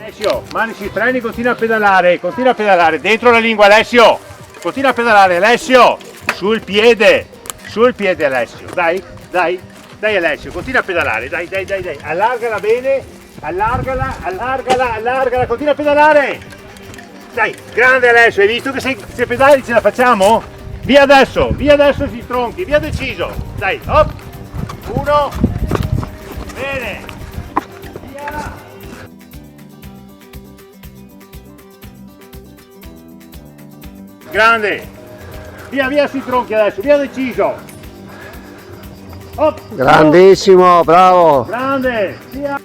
Alessio, mani sui freni, continua a pedalare, dentro la lingua Alessio, continua a pedalare Alessio, sul piede Alessio, dai Alessio, continua a pedalare, dai, allargala bene, allargala, continua a pedalare, dai, grande Alessio, hai visto che se pedali ce la facciamo? Via adesso si stronchi, via deciso, dai, hop, 1, bene, via. Grande, via sui tronchi adesso, via deciso. Hop, Grandissimo, bravo. grande, via.